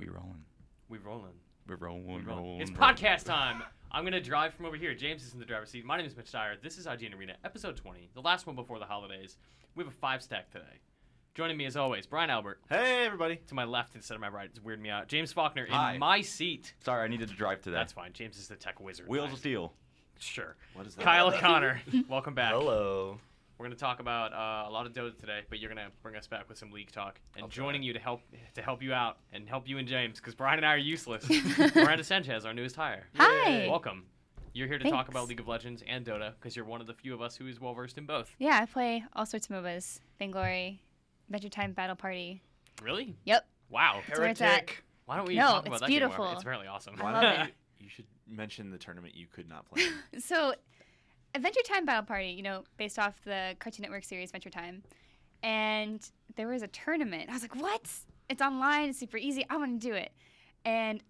We rolling. We rolling. We're rolling. It's podcast time. I'm going to drive from over here. James is in the driver's seat. My name is Mitch Dyer. This is ign-arena, episode 20, the last one before the holidays. We have a 5-stack today. Joining me as always, Brian Albert. Hey, everybody. To my left instead of my right. It's weirding me out. James Faulkner Hi. in my seat. Sorry, I needed to drive today. That's fine. James is the tech wizard. Wheels of Steel. Sure. What is that? Kyle O'Connor, welcome back. Hello. We're going to talk about a lot of Dota today, but you're going to bring us back with some League talk. And joining you to help you out and help you and James, because Brian and I are useless, Miranda Sanchez, our newest hire. Hi. Welcome. You're here to Thanks. talk about League of Legends and Dota, because you're one of the few of us who is well-versed in both. Yeah, I play all sorts of MOBAs. Vainglory, Adventure Time, Battle Party. Really? Yep. Wow. That's where it's at. Why don't we No, talk about it's that beautiful. game more? It's really awesome. I love it. You should mention the tournament you could not play. So, Adventure Time Battle Party, based off the Cartoon Network series Adventure Time. And there was a tournament. I was like, what? It's online. It's super easy. I want to do it. And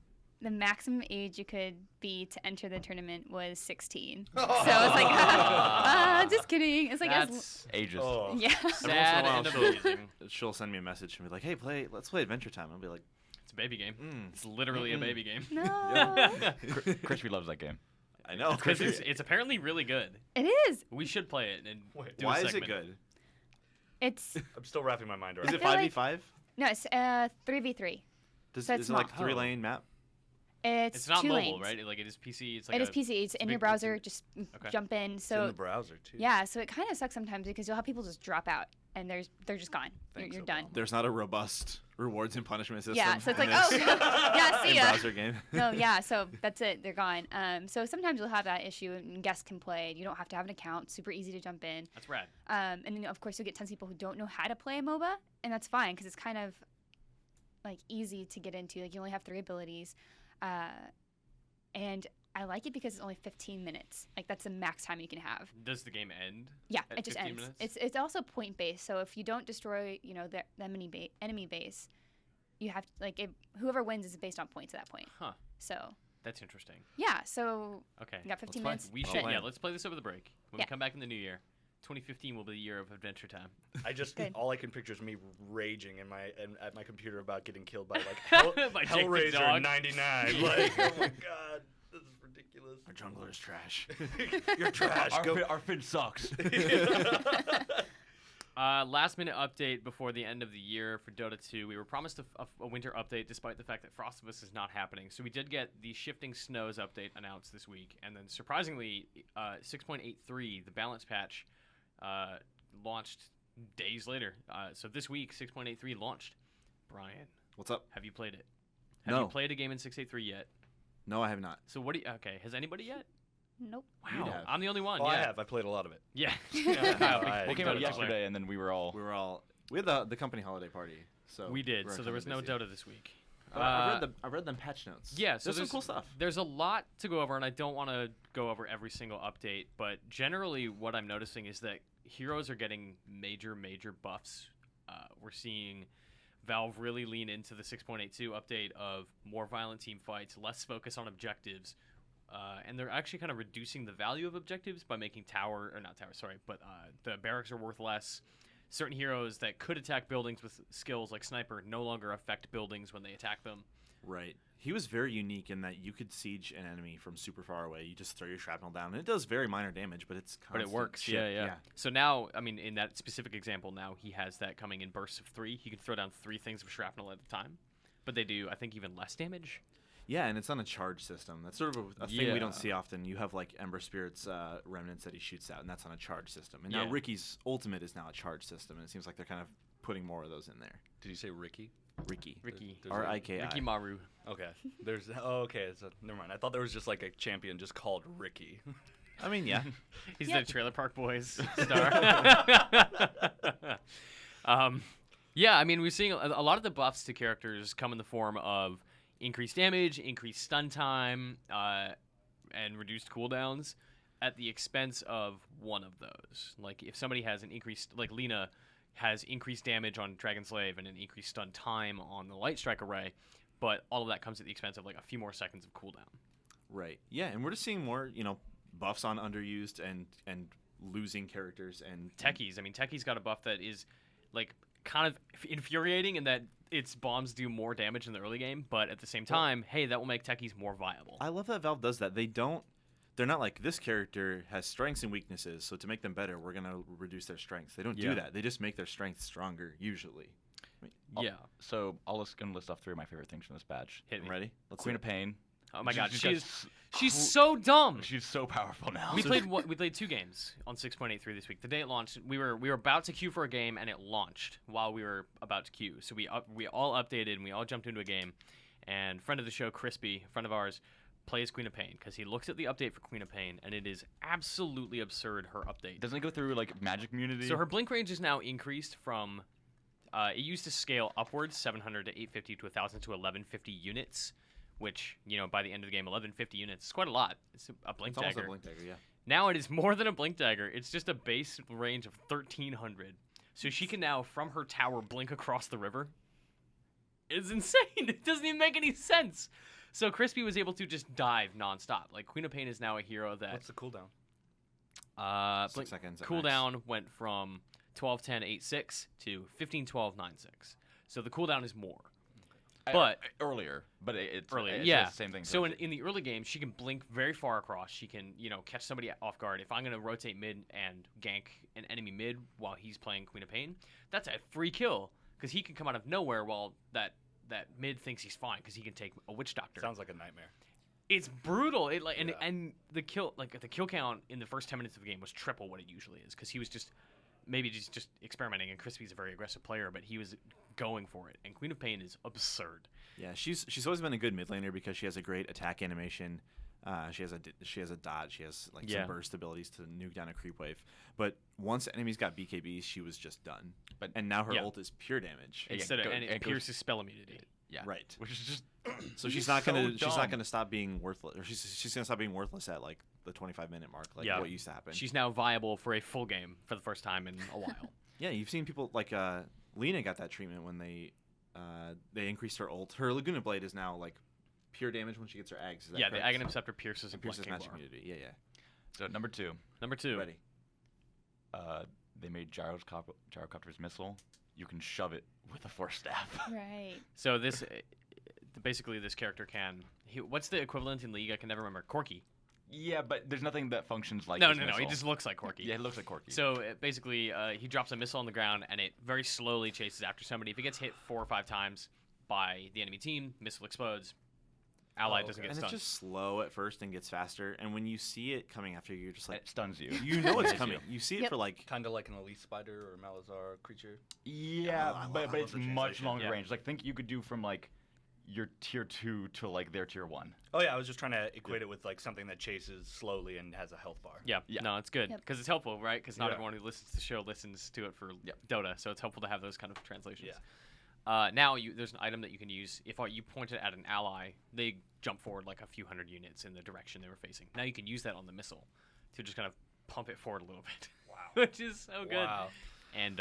the maximum age you could be to enter the tournament was 16. So I was like, just kidding. It's like, That's Ages. Oh. yeah. sad and Every once in a amazing. She'll send me a message and be like, hey, let's play Adventure Time. I'll be like, It's a baby game. It's literally a baby game. No. Crispy loves that game. I know. Because it's apparently really good. It is. We should play it and do Why a is it segment. good? It's, I'm still wrapping my mind around Is it. it feel like- 5v5? no, it's 3v3. So it's Is it like small. 3-lane map? It's not two mobile, lanes. right? Like it is PC. It's It is a, PC. It's in your big- browser. it's Just Okay. jump in. It's in So the browser too. yeah, so it kind of sucks sometimes because you'll have people just drop out and they're just gone. Thanks, You're Obama. done. There's not a robust rewards and punishment system. Yeah, so it's in like, this yeah, see ya. browser game. No, yeah, so that's it. They're gone. So sometimes you'll have that issue and guests can play. You don't have to have an account. Super easy to jump in. That's rad. And then of course you'll get tons of people who don't know how to play a MOBA, and that's fine because it's kind of like easy to get into. Like you only have 3 abilities, and I like it because it's only 15 minutes. Like that's the max time you can have. Does the game end? Yeah, At it just 15 ends. minutes? It's also point based. So if you don't destroy, the enemy base, you have whoever wins is based on points at that point. Huh. So That's interesting. yeah, so Okay. you got 15 play. minutes. We I'll should. play Yeah, it. let's play this over the break. When Yeah. we come back in the new year, 2015 will be the year of Adventure Time. I just Good. all I can picture is me raging at my computer about getting killed by By Jake the Hellraiser dog. 99. Like, oh my god, this is ridiculous. Our jungler is trash. You're trash. Go. Our fin sucks. Last minute update before the end of the year for Dota 2. We were promised a winter update despite the fact that Frostivus is not happening. So we did get the Shifting Snows update announced this week. And then surprisingly, 6.83, the balance patch, launched days later. So this week, 6.83 launched. Brian, What's up? have you played it? Have No. you played a game in 6.83 yet? No, I have not. So okay, has anybody yet? Nope. Wow, have. I'm the only one. Oh, yeah. I have. I played a lot of it. Yeah. Kyle, Big- I- big Came out Dota player. yesterday, and then we were all. We had the company holiday party. So We did, we're so there was no busy. Dota this week. I read them patch notes. Yeah, so there's some cool stuff. There's a lot to go over, and I don't want to go over every single update, but generally what I'm noticing is that heroes are getting major buffs. We're seeing Valve really lean into the 6.82 update of more violent team fights, less focus on objectives, and they're actually kind of reducing the value of objectives by making the barracks are worth less. Certain heroes that could attack buildings with skills like Sniper no longer affect buildings when they attack them. Right. He was very unique in that you could siege an enemy from super far away. You just throw your shrapnel down, and it does very minor damage, but it's But it constant works, shit. yeah. So now, I mean, in that specific example, now he has that coming in bursts of 3. He can throw down 3 things of shrapnel at a time, but they do, I think, even less damage. Yeah, and it's on a charge system. That's sort of a thing we Yeah. don't see often. You have like Ember Spirit's remnants that he shoots out, and that's on a charge system. And Yeah. now Ricky's ultimate is now a charge system, and it seems like they're kind of putting more of those in there. Did you say Ricky? Ricky. Ricky. There's R-I-K-I. Ricky Maru. Okay. Okay. So never mind. I thought there was just like a champion just called Ricky. I mean, yeah. He's Yep. the Trailer Park Boys star. Yeah, I mean, we're seeing a lot of the buffs to characters come in the form of increased damage, increased stun time, and reduced cooldowns at the expense of one of those. Like, if somebody has an increased, like Lina has increased damage on Dragon Slave and an increased stun time on the Light Strike Array, but all of that comes at the expense of like a few more seconds of cooldown. Right. Yeah, and we're just seeing more, buffs on underused and losing characters and Techies. I mean, Techies got a buff that is like kind of infuriating in that its bombs do more damage in the early game, but at the same time, hey, that will make techies more viable. I love that Valve does that. They're not like, this character has strengths and weaknesses, so to make them better, we're gonna reduce their strengths. They don't do that. They just make their strengths stronger usually. Yeah. So I'll gonna list off 3 of my favorite things from this badge. Hit me. Ready? Let's Queen see of Pain. Oh my god, She's she's so dumb. She's so powerful now. We played 2 games on 6.83 this week. The day it launched, we were about to queue for a game, and it launched while we were about to queue. So we all updated and we all jumped into a game. And friend of the show, Crispy, friend of ours, plays Queen of Pain because he looks at the update for Queen of Pain, and it is absolutely absurd. Her update Doesn't it go through like magic immunity? So her blink range is now increased from. It used to scale upwards 700 to 850 to 1,000 to 1150 units. Which, by the end of the game, 1150 units is quite a lot. It's a blink It's almost dagger. a blink dagger, yeah. Now it is more than a blink dagger. It's just a base range of 1300. So she can now, from her tower, blink across the river. It's insane. It doesn't even make any sense. So Crispy was able to just dive nonstop. Like, Queen of Pain is now a hero that... What's the cooldown? 6 seconds at Cooldown went from 12-10-8-6 to 15-12-9-6. So the cooldown is more. But earlier, but it's earlier, it's yeah. the same thing. So in the early game, she can blink very far across. She can, catch somebody off guard. If I'm going to rotate mid and gank an enemy mid while he's playing Queen of Pain, that's a free kill because he can come out of nowhere while that mid thinks he's fine because he can take a Witch Doctor. Sounds like a nightmare. It's brutal. And the kill count in the first 10 minutes of the game was triple what it usually is because he was just experimenting. And Crispy's a very aggressive player, but he was going for it. And Queen of Pain is absurd. Yeah, she's always been a good mid laner because she has a great attack animation. She has a dodge. She has some burst abilities to nuke down a creep wave. But once enemies got BKBs, she was just done. And now her ult is pure damage. Instead of and it pierces spell immunity. Yeah. Right. Which is just So she's not gonna stop being worthless. Or she's gonna stop being worthless at like the 25-minute mark, like what used to happen. She's now viable for a full game for the first time in a while. Yeah, you've seen people like Lena got that treatment when they increased her ult. Her Laguna Blade is now like pure damage when she gets her eggs. Is that the correct? Aghanim Scepter pierces a Pierces blanking magic bar. immunity. Yeah, yeah. so number 2. Number 2. Ready. They made Gyrocopter's missile. You can shove it with a Force Staff. Right. So this, basically, this character can. What's the equivalent in League? I can never remember. Corky. Yeah, but there's nothing that functions like No. his He missile. just looks like Corky. Yeah, it looks like Corky. So basically, he drops a missile on the ground, and it very slowly chases after somebody. If it gets hit 4 or 5 times by the enemy team, missile explodes. Ally doesn't get And stunned. it's just slow at first and gets faster. And when you see it coming after you, you're just like, it stuns you. you know it's It coming. hits You see it Yep. for like, Kind of like an Elite Spider or Malazar creature. Yeah, I but love it's the much translation. longer Yeah. range. Like, think you could do from like your tier 2 to like their tier 1. Oh yeah, I was just trying to equate it with like something that chases slowly and has a health bar. Yeah. No, it's good Yep. because it's helpful, right? Because not Yeah. everyone who listens to the show listens to it for Yep. Dota, so it's helpful to have those kind of translations. Yeah. Now there's an item that you can use. If you point it at an ally, they jump forward like a few hundred units in the direction they were facing. Now you can use that on the missile to just kind of pump it forward a little bit. Wow. Which is so good. Wow. And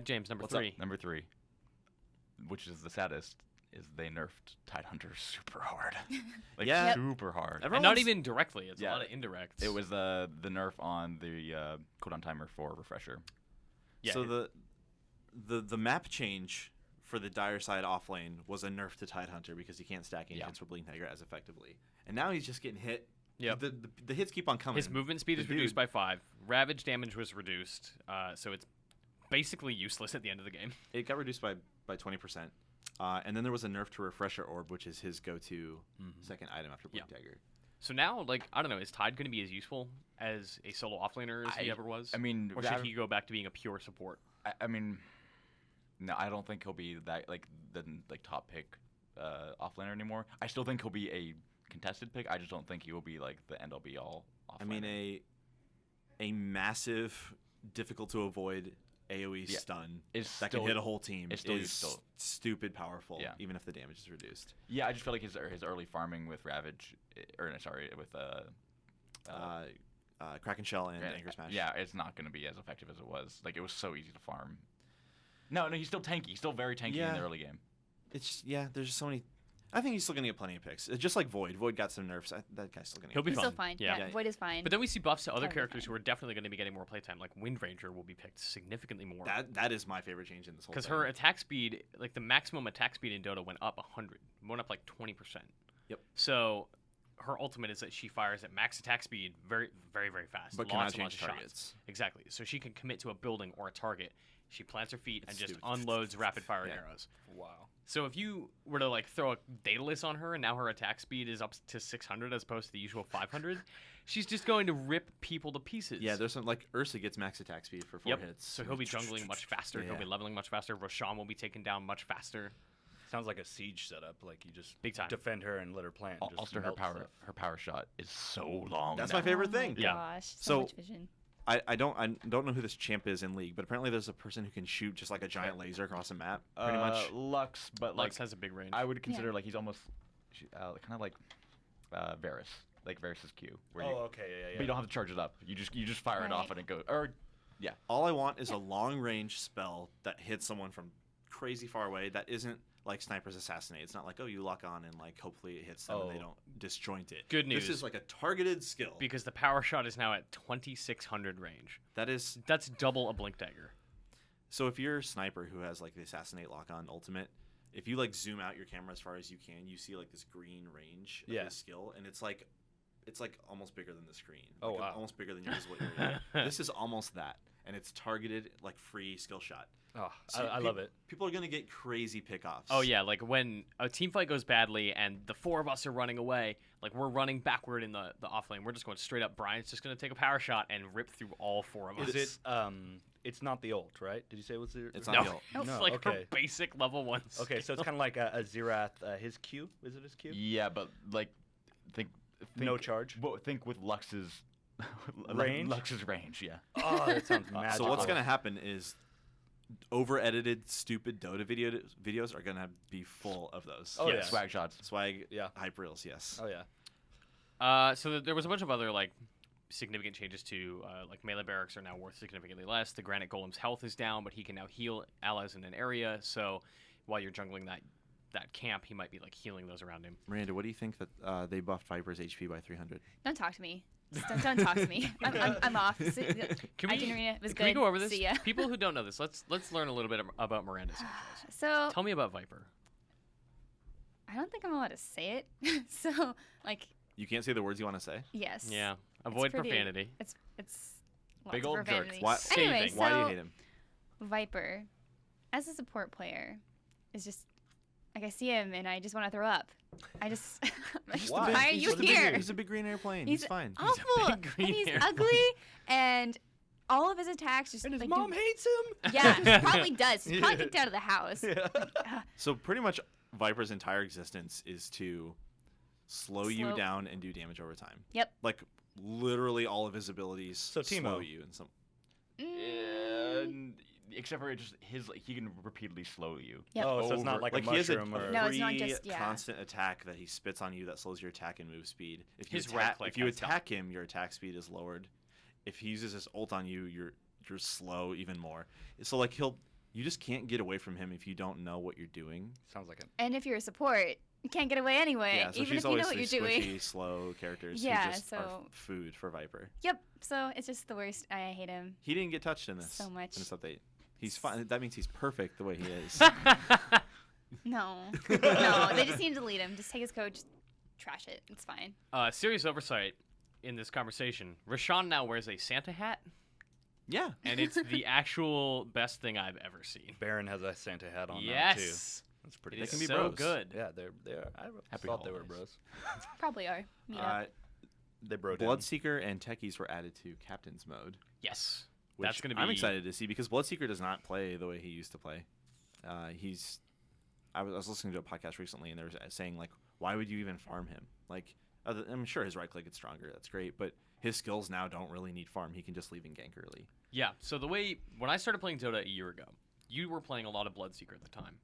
James, number What's up? 3. Number 3, which is the saddest, is they nerfed Tidehunter super hard. Like, Yeah. super hard. And not Everyone's- even directly. It's a Yeah. lot of indirects. It was the nerf on the cooldown timer for Refresher. Yeah, so the map change for the dire side off lane was a nerf to Tidehunter because he can't stack ancients for Blink Dagger as effectively. And now he's just getting hit. Yep. The hits keep on coming. His movement speed The is reduced dude- by 5. Ravage damage was reduced, so it's basically useless at the end of the game. It got reduced by 20%. And then there was a nerf to Refresher Orb, which is his go-to second item after Blink Dagger. So now, like, I don't know, is Tide going to be as useful as a solo offlaner as he ever was? I mean, or should he go back to being a pure support? I mean, no, I don't think he'll be that the top pick offlaner anymore. I still think he'll be a contested pick. I just don't think he will be like the end all be all offlaner. I mean, a massive, difficult to avoid AoE stun Is that still- can hit a whole team it's still- is still- stupid powerful, Yeah. even if the damage is reduced. Yeah, I just feel like his early farming with Ravage, with Kraken Shell and Anchor Smash. Yeah, it's not going to be as effective as it was. Like, it was so easy to farm. No, he's still tanky. He's still very tanky in Yeah. the early game. It's there's just so many. I think he's still gonna get plenty of picks. It's just like Void. Void got some nerfs. That guy's still gonna. He'll be He's fun. still fine. Yeah. Yeah, Void is fine. But then we see buffs to other Totally characters fine. who are definitely going to be getting more playtime. Like Wind Ranger will be picked significantly more. That is my favorite change in this whole thing. Because her attack speed, like the maximum attack speed in Dota went up 100. Went up like 20%. Yep. So her ultimate is that she fires at max attack speed very, very, very fast. But cannot lots and lots change of targets. shots. Exactly. So she can commit to a building or a target. She plants her feet and It's just stupid. unloads rapid fire Yeah. arrows. Wow. So if you were to like throw a Daedalus on her and now her attack speed is up to 600 as opposed to the usual 500, she's just going to rip people to pieces. Yeah, there's some like Ursa gets max attack speed for 4 Yep. hits. So he'll be jungling much faster. He'll Yeah. be leveling much faster. Roshan will be taken down much faster. Sounds like a siege setup. Like you just Big time. defend her and let her plant. and just Also, her melt stuff. power shot is so long. That's now. my favorite Oh my thing. Yeah. Gosh, so So- much vision. I don't know who this champ is in League, but apparently there's a person who can shoot just like a giant laser across a map, pretty much. Lux, but like Lux has a big range. I would consider like he's almost kind of like Varus, like Varus's Q, where you, Okay, yeah. but you don't have to charge it up. You just fire it off Right. and it goes. Or All I want is a long range spell that hits someone from crazy far away. That isn't like Sniper's Assassinate. It's not like, oh, you lock on and like hopefully it hits them and they Oh. don't disjoint it. Good news. This is like a targeted skill. Because the power shot is now at 2600 range. That is That's double a blink dagger. so if you're a sniper who has like the Assassinate lock on ultimate, if you like zoom out your camera as far as you can, you see like this green range of Yeah. his skill, and it's like almost bigger than the screen. Oh, Like, wow. Almost bigger than your visible area. This is almost that, and it's targeted like free skill shot. Oh, So I love it. People are gonna get crazy pickoffs. Oh yeah, like when a team fight goes badly and the 4 of us are running away, like we're running backward in the off lane, we're just going straight up. Brian's just gonna take a power shot and rip through all 4 of us. Is it? It's not the ult, right? Did you say it was the? It's No, not the ult. it's No, like okay. her basic level 1 Okay, so it's kind of like a Xerath. His Q. Is it his Q? yeah, but like think No charge. Well, think with Lux's Range? Lux's range, yeah. Oh, that sounds magical. So what's gonna happen is over edited stupid Dota videos are gonna be full of those. Oh, yeah, yeah. swag shots. Swag, Yeah. hype reels, yes. Oh yeah. So there was a bunch of other like significant changes to like melee barracks are now worth significantly less. The Granite Golem's health is down, but he can now heal allies in an area. So while you're jungling that camp, he might be like healing those around him. Miranda, what do you think that they buffed Viper's HP by 300? Don't talk to me. Just don't talk to me. I'm off. Can we, ign-arena was can good. we go over this? See ya. People who don't know this, let's learn a little bit about Miranda Sanchez. So Tell me about Viper. I don't think I'm allowed to say it. So like You can't say the words you want to say? yes. Yeah, avoid pretty- profanity. It's lots Big of old jerk. profanity. Why- Anyway, Scathing. Why do you so hate him? Viper, as a support player, is just like I see him and I just want to throw up. I just Why? why are He's you just a big- here? He's a big green airplane. He's fine. awful. big green and he's airplane. ugly and all of his attacks just And his like, mom do, hates him. yeah, he probably does. He's probably kicked out of the house. Yeah. So pretty much Viper's entire existence is to slow you Slow- down and do damage over time. Yep. Like literally all of his abilities So slow Timo. you in some. And except for it just he can repeatedly slow you. Yep. Oh, so it's not Over- like Like a he has a mushroom or. No, it's not free just- yeah. constant attack that he spits on you that slows your attack and move speed. If you His right click if you has done. attack him, your attack speed is lowered. If he uses his ult on you, you're slow even more. So like you just can't get away from him if you don't know what you're doing. Sounds like an. And if you're a support, you can't get away anyway, Yeah, so even she's if you always know what you're these doing. squishy, slow characters Yeah, who just are so- food for Viper. Yep. So it's just the worst. I hate him. He didn't get touched in this. So much. In this update. He's fine. That means he's perfect the way he is. No. No. They just need to delete him. Just take his code, just trash it. It's fine. Serious oversight in this conversation. Roshan now wears a Santa hat, Yeah. and it's the actual best thing I've ever seen. Baron has a Santa hat on now too. Yes, That's pretty. it is can be so bros. good. Yeah, they are. I Happy thought they were holidays. bros. Probably are. Meet up. They broke down. Bloodseeker and Techies were added to Captain's Mode. Yes, Which that's gonna be. I'm excited to see because Bloodseeker does not play the way he used to play. I was listening to a podcast recently and they were saying like, why would you even farm him? Like, I'm sure his right click gets stronger. That's great, but his skills now don't really need farm. He can just leave and gank early. Yeah. So the way when I started playing Dota a year ago, you were playing a lot of Bloodseeker at the time,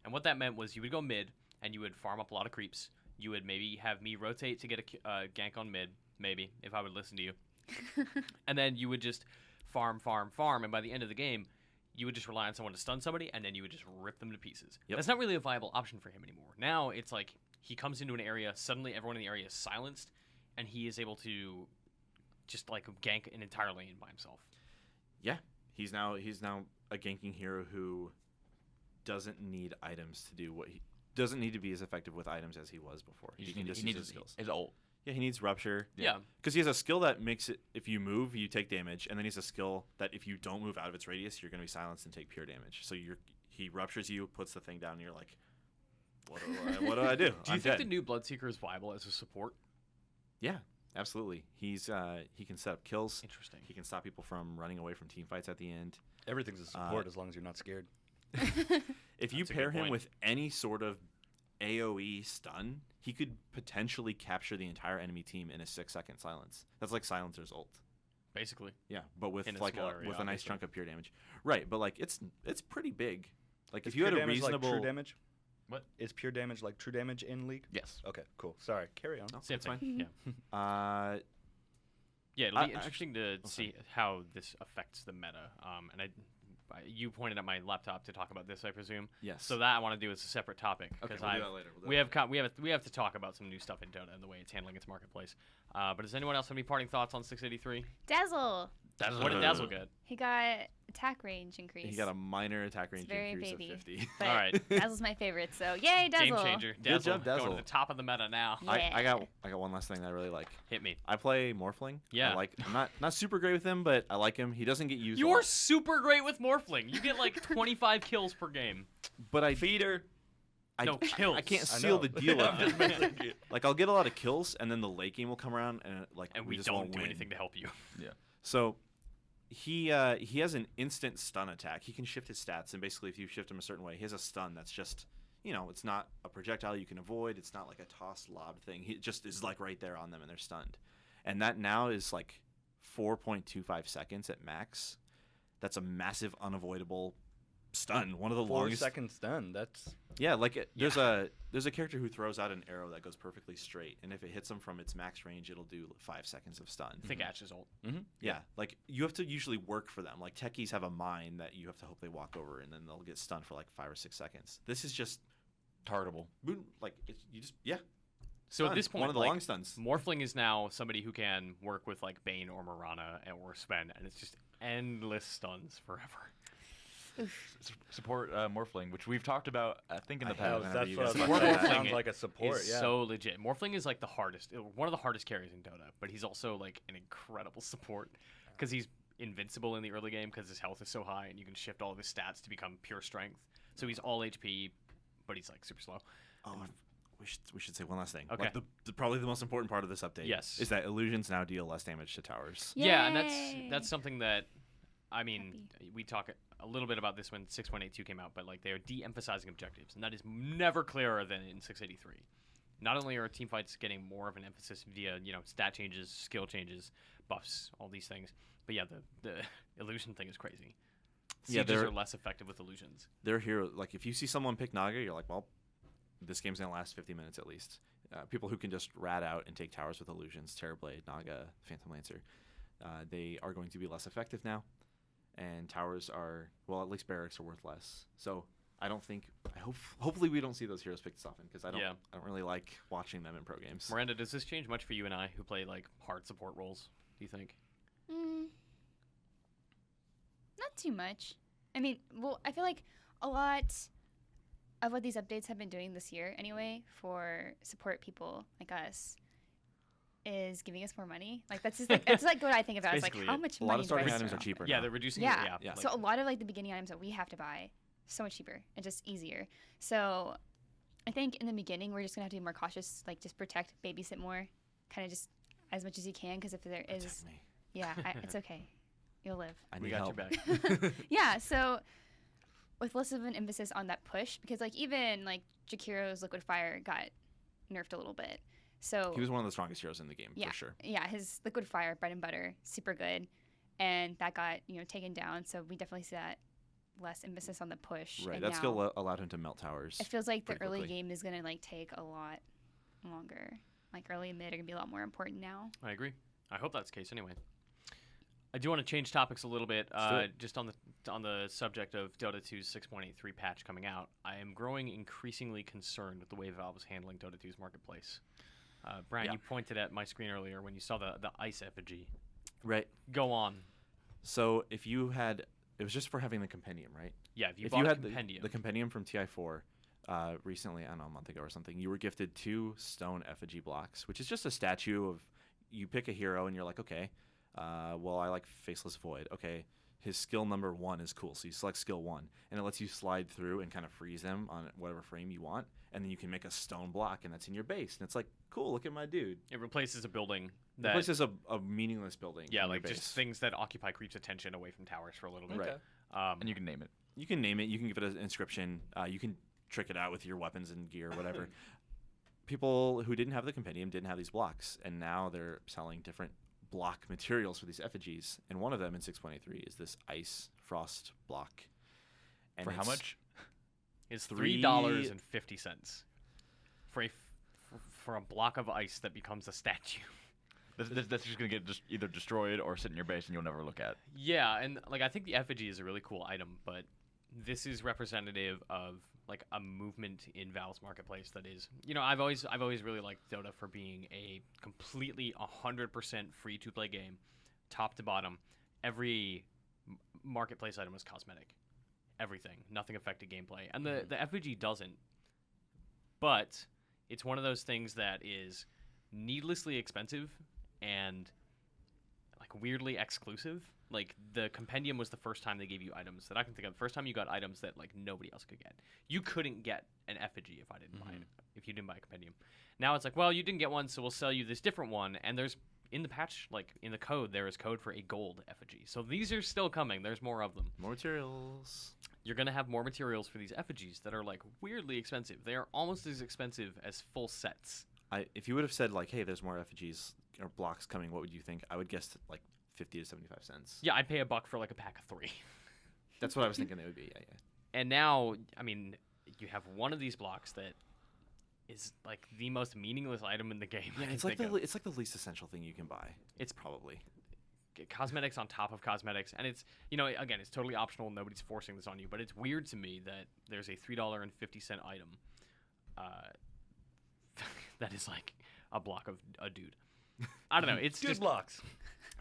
and what that meant was you would go mid and you would farm up a lot of creeps. You would maybe have me rotate to get a gank on mid, maybe if I would listen to you, and then you would just farm, and by the end of the game, you would just rely on someone to stun somebody, and then you would just rip them to pieces. Yep. That's not really a viable option for him anymore. Now it's like he comes into an area, suddenly everyone in the area is silenced, and he is able to just like gank an entire lane by himself. Yeah, he's now a ganking hero who doesn't need items to do what he doesn't need to be as effective with items as he was before. He can just use his skills. His ult. Yeah, he needs Rupture. Yeah. Because he has a skill that makes it, if you move, you take damage, and then he has a skill that if you don't move out of its radius, you're going to be silenced and take pure damage. So he ruptures you, puts the thing down, and you're like, what do I do? Do you I'm think dead. the new Bloodseeker is viable as a support? Yeah, absolutely. He can set up kills. Interesting. He can stop people from running away from team fights at the end. Everything's a support as long as you're not scared. If you That's a pair good him point. with any sort of AoE stun, he could potentially capture the entire enemy team in a 6-second silence. That's like Silencer's ult. Basically. Yeah, but with In a like small area, with a nice obviously. chunk of pure damage. Right, but like it's pretty big. Like Is if you had pure a damage reasonable like true damage? What? Is pure damage like true damage in League? Yes. Okay, cool. Sorry, carry on. No, Same that's thing. fine. Yeah. Yeah, it'll I- be interesting to see how this affects the meta. And you pointed at my laptop to talk about this, I presume. Yes. So that I want to do as a separate topic Okay, because we'll do that later. we have to talk about some new stuff in Dota and the way it's handling its marketplace. But does anyone else have any parting thoughts on 683? Dazzle. What did Dazzle get? He got attack range increase. He got a minor attack range very increase baby. of 50. But All right. Dazzle's my favorite, so yay, Dazzle. Game changer. Good Dazzle, job, going Dazzle. to the top of the meta now. Yeah. I got one last thing that I really like. Hit me. I play Morphling. Yeah. I'm not super great with him, but I like him. He doesn't get used. a You're lot. super great with Morphling. You get like 25 kills per game. But I Feeder. No, kills. I can't I seal know. the deal with I'm just him. messing with you. Like I'll get a lot of kills, and then the late game will come around, and We just don't won't do win. anything to help you. So he has an instant stun attack. He can shift his stats, and basically, if you shift him a certain way, he has a stun that's just, it's not a projectile you can avoid. It's not like a toss lob thing. He just is like right there on them, and they're stunned. And that now is like 4.25 seconds at max. That's a massive unavoidable stun. One of the 4 longest. seconds stun. That's Yeah, there's a character who throws out an arrow that goes perfectly straight, and if it hits them from its max range, it'll do 5 seconds of stun. I think Ash's ult. Yeah, like you have to usually work for them. Like techies have a mine that you have to hope they walk over, and then they'll get stunned for like 5 or 6 seconds. This is just Targetable. boom, like you just So at stun. this point, one of the like, long stuns. Morphling is now somebody who can work with like Bane or Miranda or Sven, and it's just endless stuns forever. Support Morphling, which we've talked about, I think, in the I past. have. that's whenever you what I was guys about to Morphling say. That sounds is- like a support. Is Yeah. so legit. Morphling is like the hardest, one of the hardest carries in Dota, but he's also like an incredible support because he's invincible in the early game because his health is so high, and you can shift all of his stats to become pure strength. So he's all HP, but he's like super slow. Oh, we should say one last thing. Okay. Like probably the most important part of this update. Yes. Is that illusions now deal less damage to towers. Yeah, and Yay. that's something that, I mean, Happy. we talk a little bit about this when 6.82 came out, but like they are de-emphasizing objectives, and that is never clearer than in 683. Not only are team fights getting more of an emphasis via stat changes, skill changes, buffs, all these things, but yeah, the illusion thing is crazy. Yeah, Sieges they're- are less effective with illusions. They're hero. Like if you see someone pick Naga, you're like, well, this game's gonna last 50 minutes at least. People who can just rat out and take towers with illusions, Terrorblade, Naga, Phantom Lancer, they are going to be less effective now, and towers are, well, at least barracks are worth less. So hopefully we don't see those heroes picked as often because I don't really like watching them in pro games. Miranda, does this change much for you and I who play like hard support roles? Do you think? Not too much. I mean, well, I feel like a lot of what these updates have been doing this year, anyway, for support people like us, is giving us more money. Like that's just like it's like what I think about. It's like basically how it. much A money lot of do I starting items throw? are cheaper. Yeah, now. they're reducing. Yeah. Yeah. So a lot of like the beginning items that we have to buy, so much cheaper and just easier. So I think in the beginning we're just gonna have to be more cautious, like just protect, babysit more, kind of just as much as you can, because if there is, Protect me. yeah, it's okay, you'll live. I we need got help. your back. Yeah, so with less of an emphasis on that push, because like even like Jakiro's Liquid Fire got nerfed a little bit. So He was one of the strongest heroes in the game yeah, for sure. yeah, his Liquid Fire, bread and butter, super good, and that got taken down. So we definitely see that less emphasis on the push. Right, and that now skill allowed him to melt towers. it feels like the pretty early quickly. game is gonna like take a lot longer. Like early and mid are gonna be a lot more important now. I agree. I hope that's the case anyway. I do want to change topics a little bit, Let's do it. just on the just on the subject of Dota 2's 6.83 patch coming out, I am growing increasingly concerned with the way Valve is handling Dota 2's marketplace. Brian, Yeah. you pointed at my screen earlier when you saw the ice effigy. Right. Go on. So if you had, it was just for having the compendium, right? Yeah, if you if bought you a had compendium. the compendium from TI4 recently, I don't know, a month ago or something, you were gifted 2 stone effigy blocks, which is just a statue of, you pick a hero and you're like, okay, well, I like Faceless Void. Okay, his skill number 1 is cool, so you select skill 1, and it lets you slide through and kind of freeze them on whatever frame you want, and then you can make a stone block, and that's in your base, and it's like, cool, look at my dude. It replaces a building It that replaces a meaningless building. yeah, in your like just base. things that occupy creeps' attention away from towers for a little bit. Right. And you can name it. You can name it. You can give it an inscription. You can trick it out with your weapons and gear, whatever. People who didn't have the compendium didn't have these blocks, and now they're selling different block materials for these effigies. And one of them in 6.83 is this ice frost block. And For how it's much? It's Three- $3.50 for a block of ice that becomes a statue. That's just gonna get either destroyed or sit in your base and you'll never look at. Yeah, and like I think the effigy is a really cool item, but this is representative of like a movement in Valve's marketplace that is, I've always really liked Dota for being a completely 100% free to play game, top to bottom. Every marketplace item was cosmetic, everything, nothing affected gameplay, and the effigy doesn't. But it's one of those things that is needlessly expensive and like weirdly exclusive. Like the compendium was the first time they gave you items that I can think of. The first time you got items that like nobody else could get. You couldn't get an effigy if I didn't buy it. If you didn't buy a compendium. Now it's like, well, you didn't get one, so we'll sell you this different one. And there's in the patch, like in the code, there is code for a gold effigy. So these are still coming. There's more of them. more materials. You're gonna have more materials for these effigies that are like weirdly expensive. They are almost as expensive as full sets. If you would have said like, hey, there's more effigies or blocks coming, what would you think? I would guess like 50 to 75 cents. Yeah, I'd pay $1 for like a pack of 3. That's what I was thinking they would be. Yeah. And now, I mean, you have one of these blocks that is like the most meaningless item in the game. I Yeah, can it's like think the of. it's like the least essential thing you can buy. It's Probably. cosmetics on top of cosmetics, and it's again, it's totally optional. Nobody's forcing this on you, but it's weird to me that there's a $3.50 item that is like a block of a dude. I don't know. It's Dude just blocks.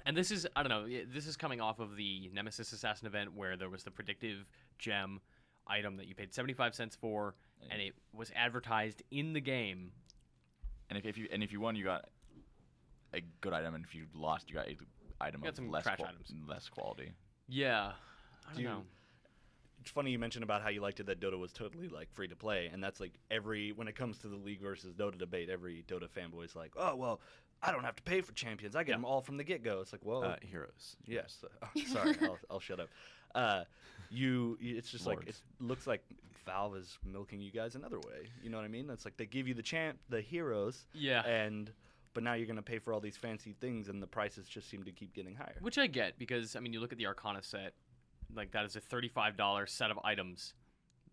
And this is, I don't know, this is coming off of the Nemesis Assassin event where there was the predictive gem item that you paid 75 cents for, and it was advertised in the game. And if you won, you got a good item, and if you lost, you got a item You got of some less trash items. less quality. Yeah. I don't Do you- know. It's funny you mentioned about how you liked it that Dota was totally like free to play, and that's like when it comes to the League versus Dota debate, every Dota fanboy is like, oh well, I don't have to pay for champions, I get them all from the get go. It's like, well, Heroes. yes, sorry, I'll shut up. It's just like it Lords. looks like Valve is milking you guys another way. You know what I mean? It's like they give you the heroes, Yeah. but now you're gonna pay for all these fancy things, and the prices just seem to keep getting higher. Which I get, because, I mean, you look at the Arcana set, like, that is a $35 set of items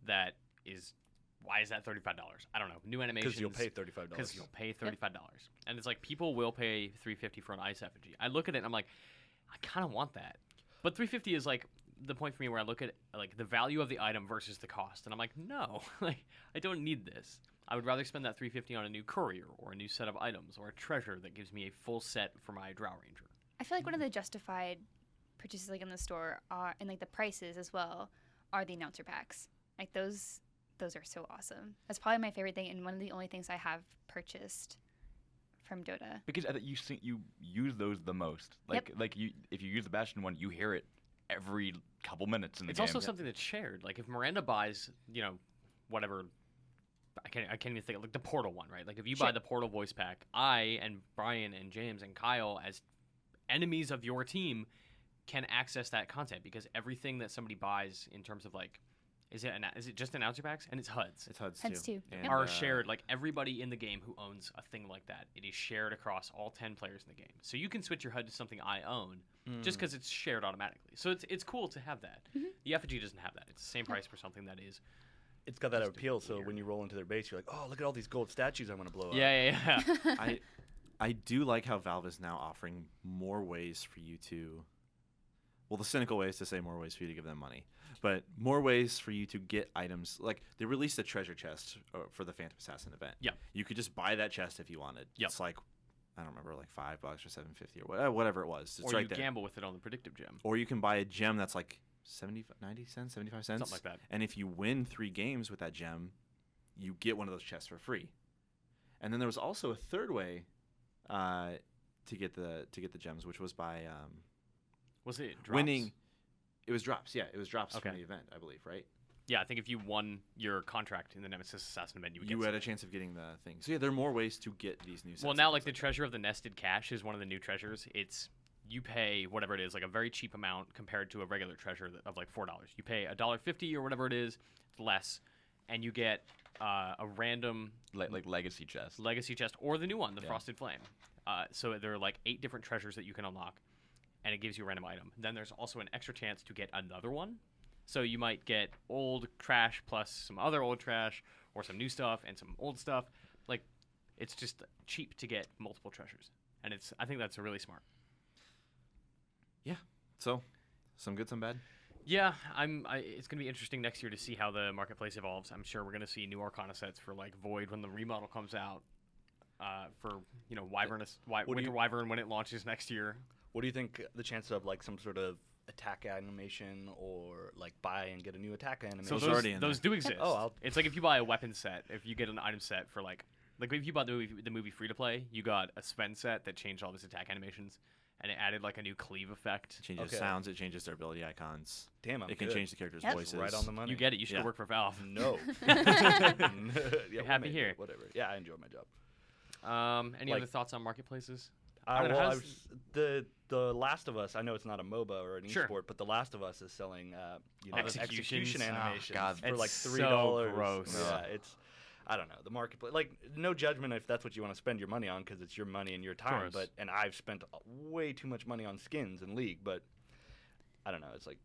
that is... Why is that $35? I don't know. New animations... Because you'll pay $35. Because you'll pay $35. And it's like, people will pay $3.50 for an ice effigy. I look at it and I'm like, I kind of want that. But $3.50 is like the point for me where I look at like the value of the item versus the cost. And I'm like, no, like I don't need this. I would rather spend that $3.50 on a new courier or a new set of items or a treasure that gives me a full set for my Drow Ranger. I feel like one of the justified purchases like in the store are, and like the prices as well, are the announcer packs. Like those are so awesome. That's probably my favorite thing and one of the only things I have purchased from Dota. Because you use those the most. Like if you use the Bastion one, you hear it every couple minutes in the It's game. also something that's shared. Like if Miranda buys, whatever, I can't even think of, like the Portal one, right? Like if you buy the Portal voice pack, I and Brian and James and Kyle as enemies of your team can access that content because everything that somebody buys in terms of like, is it just announcer packs? And it's HUDs. It's HUDs HUDs too. too. And, Are shared, like everybody in the game who owns a thing like that, it is shared across all 10 players in the game. So you can switch your HUD to something I own just because it's shared automatically. So it's cool to have that. The effigy doesn't have that. It's the same price for something that is. It's got that appeal, so when you roll into their base, you're like, oh, look at all these gold statues I'm going to blow up. Yeah. I do like how Valve is now offering more ways for you to well, the cynical way is to say more ways for you to give them money, but more ways for you to get items. Like they released a treasure chest for the Phantom Assassin event. Yeah. You could just buy that chest if you wanted. Yep. It's like, I don't remember, like $5 or $7.50 or whatever it was. It's or right you there. gamble with it on the predictive gem. Or you can buy a gem that's like 90 cents, 75 cents. Something like that. And if you win 3 games with that gem, you get one of those chests for free. And then there was also a third way to get the gems, which was by Was it drops? winning. It was drops. Yeah, it was drops Okay. from the event, I believe, right? Yeah, I think if you won your contract in the Nemesis Assassin event, you would get You had a something. chance of getting the thing. So yeah, there are more ways to get these new sets. Well, and now things like the that. treasure of the nested cache is one of the new treasures. It's you pay whatever it is, like a very cheap amount compared to a regular treasure of like $4. You pay $1.50 or whatever it is, less, and you get a random Like legacy chest. legacy chest or the new one, the Yeah. Frosted Flame. So there are like 8 different treasures that you can unlock, and it gives you a random item. Then there's also an extra chance to get another one. So you might get old trash plus some other old trash, or some new stuff and some old stuff. Like, it's just cheap to get multiple treasures, and I think that's really smart. So, some good, some bad. Yeah, it's gonna be interesting next year to see how the marketplace evolves. I'm sure we're gonna see new Arcana sets for like Void when the remodel comes out. For Winter Wyvern when it launches next year. What do you think the chances of like some sort of attack animation or like buy and get a new attack animation? So Those are already in those there. do exist. Oh, it's like if you buy a weapon set, if you get an item set for like if you bought the movie free to play, you got a Sven set that changed all of his attack animations, and it added like a new cleave effect. It changes Okay. sounds. It changes their ability icons. Damn, I'm It can good. change the characters' Yep. voices. Right on the money. You get it. You should Yeah. work for Valve. No. You're happy here. Whatever. Yeah, I enjoy my job. Any Like- other thoughts on marketplaces? I don't know, Well, how's- the Last of Us. I know it's not a MOBA or an Sure. esport, but the Last of Us is selling Executions. execution Oh, animations God. for like It's $3. so gross. Yeah, it's. I don't know the marketplace. Like, no judgment if that's what you want to spend your money on, because it's your money and your time. course. And I've spent way too much money on skins in League, but I don't know. It's like,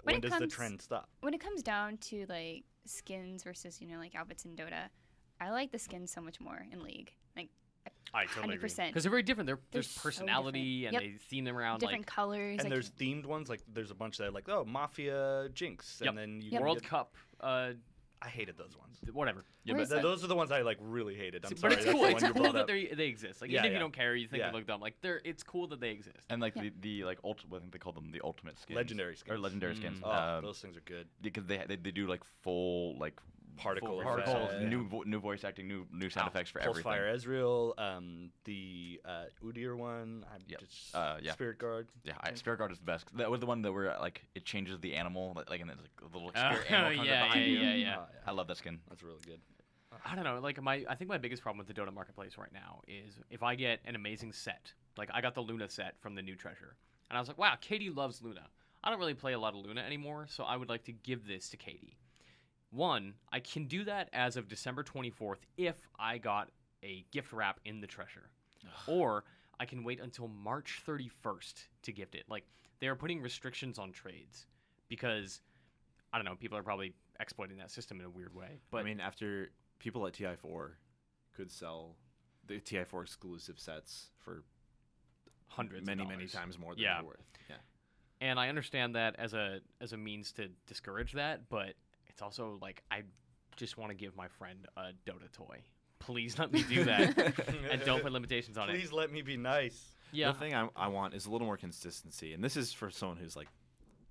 when it does the comes- trend stop? When it comes down to like skins versus like outfits in Dota, I like the skins so much more in League. Like I totally agree. 100%. Because they're very different. There's so personality, different. and Yep. they theme them around different like colors. And like, there's themed ones. Like, there's a bunch that are like, oh, Mafia Jinx, Yep. and then you Yep. World get- Cup. I hated those ones. Whatever. Yeah, Where's but the- Those are the ones I like really hated. I'm But sorry. it's that's cool. the It's one you cool brought that up. they exist. Like Yeah, even if yeah. you don't care, you think Yeah. they look dumb. Like it's cool that they exist. and like Yeah. the like I think they call them the ultimate skins. Legendary skins. Or legendary skins. Oh, those things are good. Because they do like full like Particle full effects. particles, Yeah. new voice acting, new sound effects for Pulse everything. Fire Ezreal, the Udyr one. I'm Yep. just Yeah. Spirit Guard. Yeah, Spirit Guard is the best. That was the one that where like it changes the animal, like and it's like a little Oh, spirit animal comes yeah, up behind you. yeah. Oh, I love that skin. That's really good. I don't know. Like I think my biggest problem with the Dota marketplace right now is if I get an amazing set. Like I got the Luna set from the new treasure, and I was like, wow, Katie loves Luna. I don't really play a lot of Luna anymore, so I would like to give this to Katie. One, I can do that as of December 24th if I got a gift wrap in the treasure. Or I can wait until March 31st to gift it. Like, they're putting restrictions on trades because, I don't know, people are probably exploiting that system in a weird way. But I mean, after people at TI4 could sell the TI4 exclusive sets for hundreds many of dollars. times more than Yeah. they're worth. Yeah. And I understand that as a means to discourage that, but it's also like I just want to give my friend a Dota toy. Please let me do that, and don't put limitations on Please it. let me be nice. Yeah, The thing I want is a little more consistency, and this is for someone who's like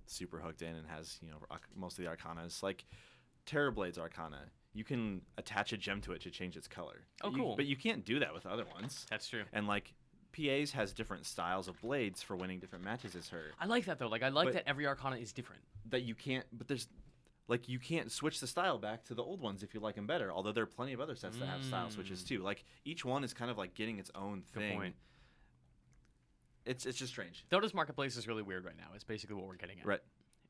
super hooked in and has most of the Arcanas. Like Terrorblade's Arcana, you can attach a gem to it to change its color. Oh, You- cool. But you can't do that with other ones. that's true. And like PA's has different styles of blades for winning different matches as her. I like that though. Like I like But- that every Arcana is different. That you can't. But there's. Like, you can't switch the style back to the old ones if you like them better, although there are plenty of other sets that have style switches too. Like, each one is kind of like getting its own Good thing. point. It's just strange. Dota's marketplace is really weird right now. It's basically what we're getting at. Right.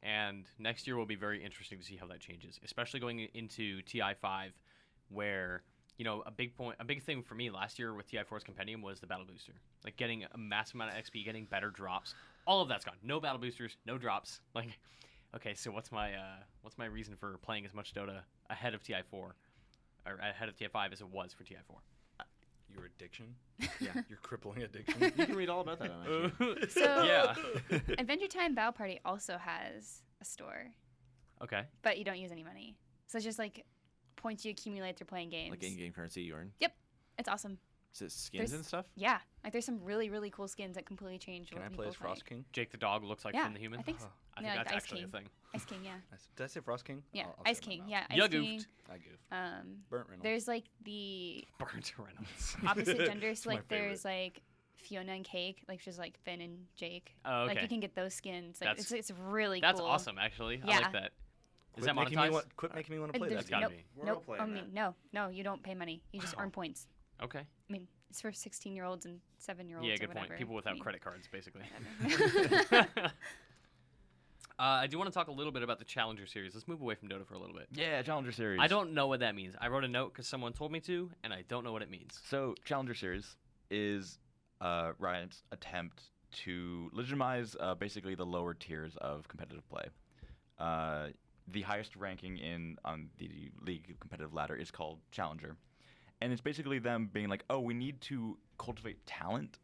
And next year will be very interesting to see how that changes, especially going into TI5, where a big thing for me last year with TI4's Compendium was the battle booster, like getting a massive amount of XP, getting better drops. All of that's gone. No battle boosters, no drops. Like, okay, so what's my reason for playing as much Dota ahead of TI4, or ahead of TI5 as it was for TI4? Your addiction? Yeah. Your crippling addiction? You can read all about that on IGN. So Yeah. Adventure Time Battle Party also has a store, Okay. but you don't use any money. So it's just like points you accumulate through playing games. Like in-game currency you earn. It's awesome. Is it skins There's- and stuff? Yeah, like there's some really really cool skins that completely change Can what I people play as play. Frost King? Jake the dog looks like Yeah, Finn the human. I think so. I Yeah, think like that's the Ice actually King. a thing. Ice King, yeah, Did I say Frost King? yeah, I'll Ice say it in King, my mouth. yeah, Ya Ice King. goofed. I goof. Burnt Reynolds. There's like the Burnt Reynolds. opposite genders. So my like there's like Fiona and Cake, like just like Finn and Jake. Oh, okay. Like you can get those skins. Like That's- it's really That's cool. awesome, actually. I Yeah. like that. Is that making me monetized? quit making me want to Uh, play there's that. That's gotta nope, be. We're all nope. playing I that. mean, no, you don't pay money. You just earn points. Okay. I mean, it's for 16-year-olds and 7-year-olds. Yeah, or good whatever. point. People I without mean, credit cards, basically. whatever. I do want to talk a little bit about the Challenger Series. Let's move away from Dota for a little bit. Yeah, Challenger Series. I don't know what that means. I wrote a note because someone told me to, and I don't know what it means. So Challenger Series is Riot's attempt to legitimize basically the lower tiers of competitive play. The highest ranking on the league competitive ladder is called Challenger, and it's basically them being like, oh, we need to cultivate talent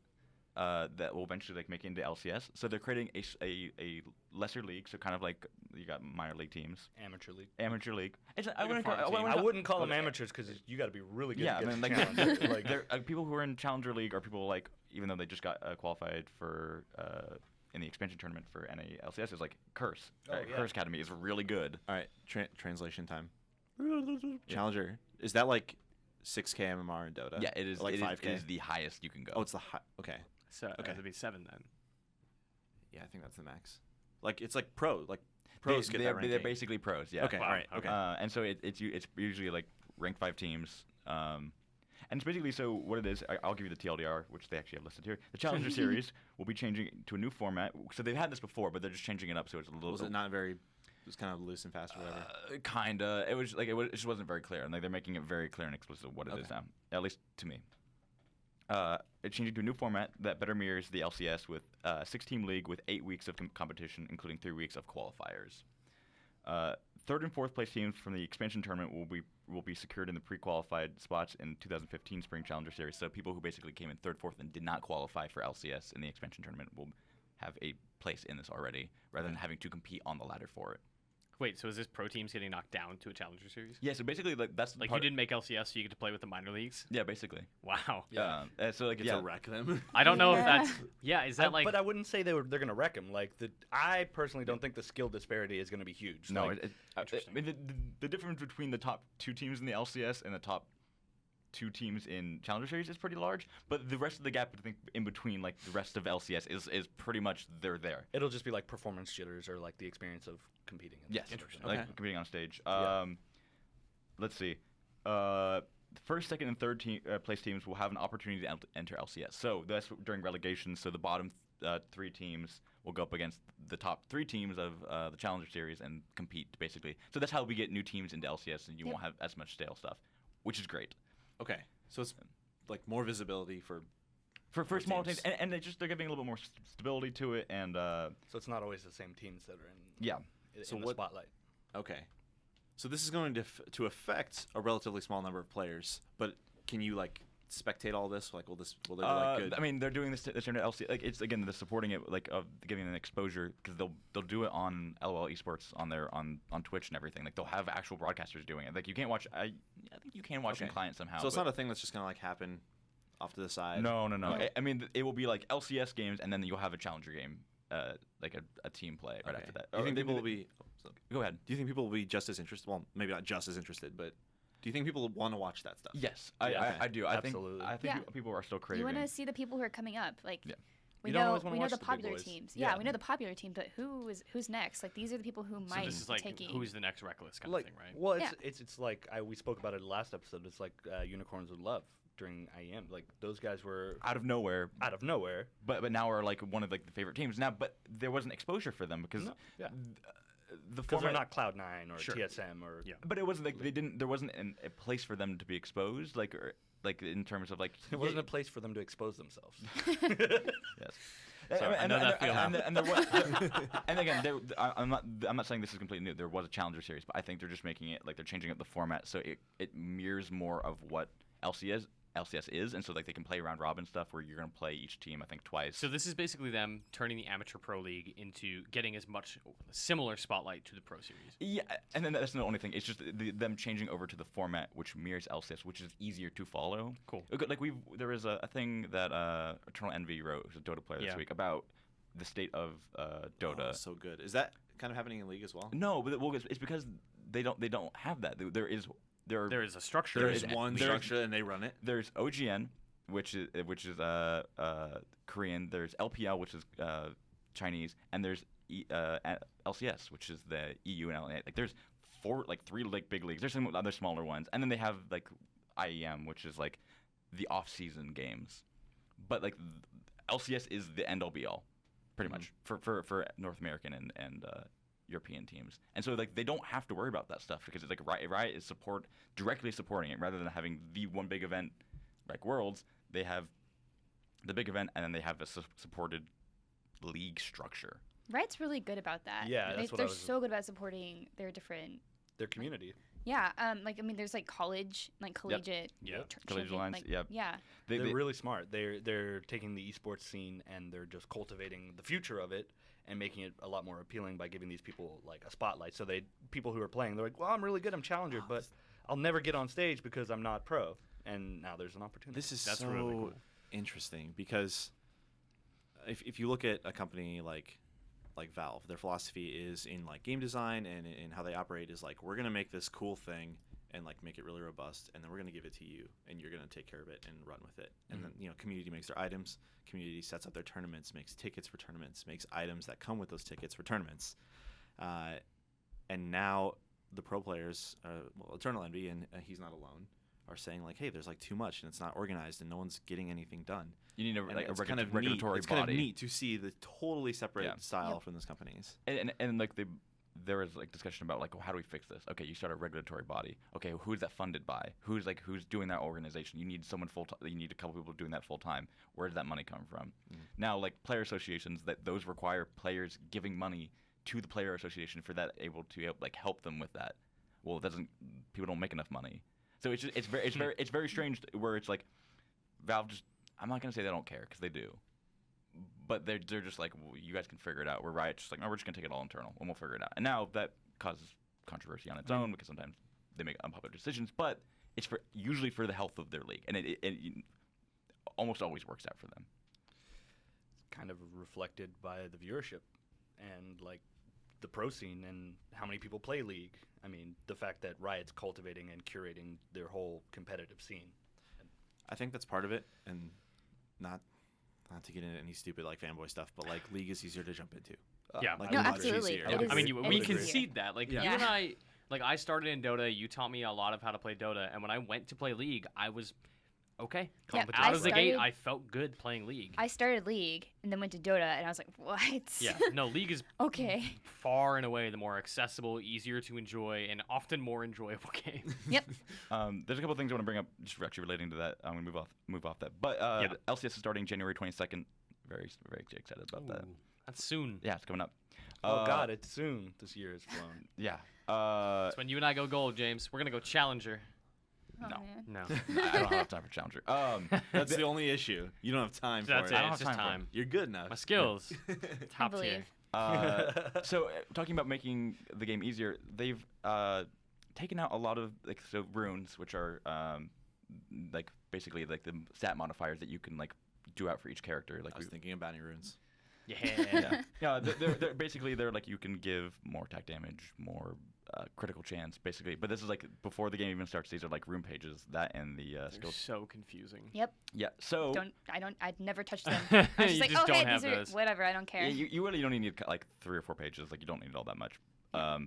that will eventually like make it into LCS. So they're creating a lesser league, so kind of like you got minor league teams, Amateur league. amateur league. It's, a farm team. I wouldn't call them amateurs because you got to be really good. Yeah, to I get mean, to like, Challenger. Like, they're, people who are in Challenger League are people like, even though they just got qualified for in the expansion tournament for NA-LCS, is like Curse. Oh, yeah. Curse Academy is really good. All right, translation time. Challenger. Is that like 6K MMR in Dota? Yeah, it is. Like it is- 5K? It is the highest you can go. Oh, it's the high. Okay. So Okay. it'd be 7 then. Yeah, I think that's the max. Like it's like pro. Like pros get that they're ranking. basically pros. Yeah. Okay. Wow, All right. okay. Okay. And so it's usually like rank 5 teams. And it's basically, so what it is, I'll give you the TLDR, which they actually have listed here. The Challenger Series will be changing to a new format. So they've had this before, but they're just changing it up, so it's a little. Was it not very? It was kind of loose and fast or whatever. Kinda. It was like it just wasn't very clear, and like they're making it very clear and explicit what it is now, at least to me. It's changing to a new format that better mirrors the LCS with 6-team league with 8 weeks of competition, including 3 weeks of qualifiers. Third and fourth place teams from the expansion tournament will be secured in the pre-qualified spots in 2015 Spring Challenger Series. So people who basically came in third, fourth, and did not qualify for LCS in the expansion tournament will have a place in this already, rather than having to compete on the ladder for it. Wait, so is this pro teams getting knocked down to a Challenger Series? Yeah. So basically, like that's Like part you didn't make LCS, so you get to play with the minor leagues? Yeah, basically. Wow. Yeah. So like Get yeah. to wreck them. I don't know if Yeah. that's... Yeah, is that like... but I wouldn't say they're gonna wreck him. Like I personally don't think the skill disparity is gonna be huge. No, Like, I mean, the difference between the top 2 teams in the LCS and the top 2 teams in Challenger Series is pretty large, but the rest of the gap, I think, in between like the rest of LCS is pretty much they're there. it'll just be like performance jitters or like the experience of competing. Yes, Interesting. like Okay. competing on stage. Yeah. Let's see. First, second, and third place teams will have an opportunity to enter LCS. So that's during relegation. So the bottom 3 teams will go up against the top 3 teams of the Challenger Series and compete, basically. So that's how we get new teams into LCS, and you Yep. won't have as much stale stuff, which is great. Okay. So it's like more visibility for. For More small teams. teams, and they're giving a little bit more stability to it, and So it's not always the same teams that are in. yeah. So in the what- spotlight. Okay. So this is going to affect a relatively small number of players, but can you like spectate all this? Like, will there be like good? I mean, they're doing this to LC. Like, it's again, they're supporting it, like of giving an exposure, because they'll do it on LOL Esports on Twitch and everything. Like, they'll have actual broadcasters doing it. Like, you can't watch. I think you can watch in Okay. client somehow. so it's but- not a thing that's just gonna like happen off to the side. No. Okay. I mean, it will be like LCS games, and then you'll have a challenger game, like a team play right Okay. after that. Do you think Or people will maybe be? Go ahead. Do you think people will be just as interested? Well, maybe not just as interested, but do you think people want to watch that stuff? Yes, Yeah. I do. I Absolutely. think Yeah. people are still You craving. want to see the people who are coming up, like. Yeah. We You don't know always wanna we know watch the the big popular boys. teams. Yeah. Yeah, we know the popular team, but who's next? Like these are the people who So might this is be like taking. who's the next Reckless kind Like, of thing, right? well, Yeah. it's like we spoke about it last episode. It's like Unicorns with Love during IEM. Like those guys were out of nowhere, out of nowhere. but now are like one of like the favorite teams now. But there wasn't exposure for them because No, yeah. the Because they're format. not Cloud9 or Sure. TSM or Yeah. But it wasn't like they didn't. There wasn't a place for them to be exposed, like in terms of like. it wasn't a place for them to expose themselves. Yes. Sorry, I know that feeling. And there was, and again, I'm not saying this is completely new. There was a Challenger Series, but I think they're just making it like they're changing up the format so it mirrors more of what LCS LCS is, and so like they can play round robin stuff where you're gonna play each team I think twice. So this is basically them turning the amateur pro league into getting as much similar spotlight to the pro series. Yeah, and then that's not the only thing. It's just them changing over to the format which mirrors LCS, which is easier to follow. Cool. Like there was a thing that Eternal Envy wrote, who's a Dota player this week, about the state of Dota. Oh, so good. Is that kind of happening in League as well? No, but it's because they don't have that. There is a structure. There's one structure and they run it. There's OGN, which is Korean. There's LPL, which is Chinese, and there's LCS, which is the EU and LA. Like there's three like big leagues. There's some other smaller ones, and then they have like IEM, which is like the off-season games. But like LCS is the end-all be-all, pretty much for North American and European teams, and so like they don't have to worry about that stuff because it's like Riot is directly supporting it rather than having the one big event like Worlds. They have the big event and then they have a supported league structure. Riot's really good about that. Yeah, they're so good about supporting their different community. Yeah, there's like college, like collegiate, Collegiate lines. Like, yeah, yeah. They're really smart. They're taking the esports scene and they're just cultivating the future of it and making it a lot more appealing by giving these people like a spotlight. So people who are playing, they're like, well, I'm really good, I'm challenger, but I'll never get on stage because I'm not pro. And now there's an opportunity. That's really cool. Interesting because if you look at a company like Valve, their philosophy is in like game design and in how they operate is like, we're gonna make this cool thing and like make it really robust, and then we're gonna give it to you, and you're gonna take care of it and run with it. And then community makes their items, community sets up their tournaments, makes tickets for tournaments, makes items that come with those tickets for tournaments. And now the pro players, Eternal Envy, and he's not alone, are saying like, hey, there's like too much and it's not organized and no one's getting anything done. You need a regulatory body. It's kind of neat to see the totally separate style from those companies. And like there was like discussion about like, well, how do we fix this? Okay, you start a regulatory body. Okay, who's that funded by? Who's doing that organization? You need someone full time. You need a couple people doing that full time. Where does that money come from? Now, like player associations, those require players giving money to the player association for that able to like help them with that. Well, it doesn't. People don't make enough money. So it's very strange where it's like Valve just, I'm not gonna say they don't care because they do, but they're just like, well, you guys can figure it out. We're Riot just like, no, we're just gonna take it all internal and we'll figure it out. And now that causes controversy on its own because sometimes they make unpopular decisions, but it's usually for the health of their league, and it almost always works out for them. It's kind of reflected by the viewership and like the pro scene and how many people play League. I mean, the fact that Riot's cultivating and curating their whole competitive scene. I think that's part of it, and not to get into any stupid like fanboy stuff, but like League is easier to jump into. Yeah, like, no, much absolutely. easier. It is, I mean, we easier. concede that. Like you and I, like I started in Dota. You taught me a lot of how to play Dota, and when I went to play League, I was okay. Yeah, Out of the gate, I felt good playing League. I started League and then went to Dota, and I was like, what? Yeah, no, League is okay. Far and away the more accessible, easier to enjoy, and often more enjoyable game. Yep. There's a couple things I want to bring up just actually relating to that. I'm going to move off that. But LCS is starting January 22nd. Very, very excited about that. That's soon. Yeah, it's coming up. Oh, God, it's soon. This year is flown. Yeah. That's when you and I go gold, James. We're going to go Challenger. Oh, No. man. No. I don't have time for Challenger. That's the only issue. You don't have time for That's it. it. I don't It's have just time for time. You're good enough. My skills. Top believe. tier. So talking about making the game easier, they've taken out a lot of runes, which are like basically like the stat modifiers that you can like do out for each character. Like I was thinking of bounty runes. Yeah. Yeah, they're basically they're like you can give more attack damage, more critical chance, basically. But this is like before the game even starts. These are like rune pages that and the They're skills. so confusing. Yep. Yeah. So I'd never touched them. I was just You like, just oh, don't hey, have these are those. whatever. I don't care. yeah, you really don't need like 3 or 4 pages. Like you don't need all that much. But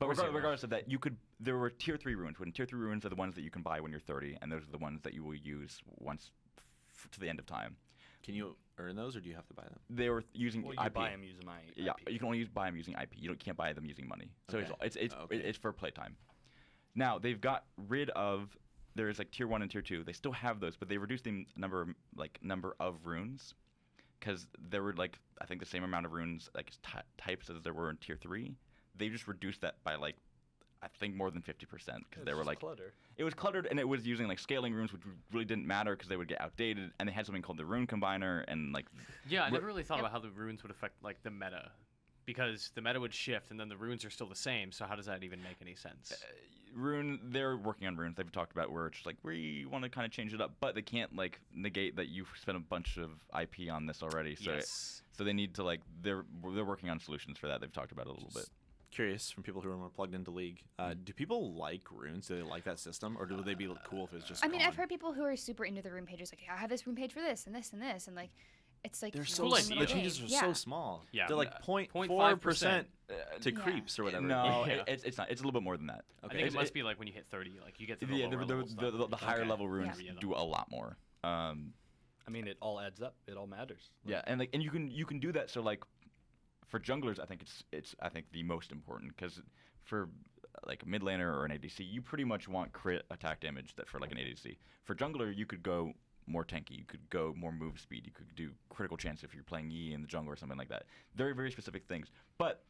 course you don't. regardless of that, there were tier 3 runes. When tier 3 runes are the ones that you can buy when you're 30, and those are the ones that you will use once to the end of time. Can you earn those, or do you have to buy them? They were using Well, IP. you buy them using my Yeah, IP. you can only buy them using IP. You can't buy them using money. So Okay. it's for playtime. Now they've got rid of there's like tier 1 and tier 2. They still have those, but they reduced the number of runes because there were like I think the same amount of runes like types as there were in tier 3. They just reduced that by like I think more than 50% because they were like clutter. it was cluttered, and it was using like scaling runes, which really didn't matter because they would get outdated, and they had something called the rune combiner, and like Yeah, I never really thought about how the runes would affect like the meta, because the meta would shift, and then the runes are still the same. So how does that even make any sense? they're working on runes. They've talked about where it's just like we want to kind of change it up, but they can't like negate that you've spent a bunch of IP on this already. So Yes. so they need to like they're working on solutions for that. They've talked about it a little bit. Curious from people who are more plugged into League, do people like runes? Do they like that system, or would they be cool if it's just? I mean, I've gone? heard people who are super into the rune pages, like, I have this rune page for this and this and this, and like, it's like They're one so Cool little idea. the thing. changes are Yeah. so small. Yeah. They're like 0.4% 0.5% to Yeah. creeps or whatever. No, Yeah. it's not. It's a little bit more than that. I think it must be like when you hit 30, like you get to the Yeah, lower level stuff. the higher Okay. level runes Yeah. do a lot more. I mean, it all adds up. It all matters. Yeah, and like, and you can do that. So like, for junglers, I think it's I think the most important because for like a mid laner or an ADC, you pretty much want crit attack damage that for like an ADC. For jungler, you could go more tanky. You could go more move speed. You could do critical chance if you're playing Yi in the jungle or something like that. Very very specific things. But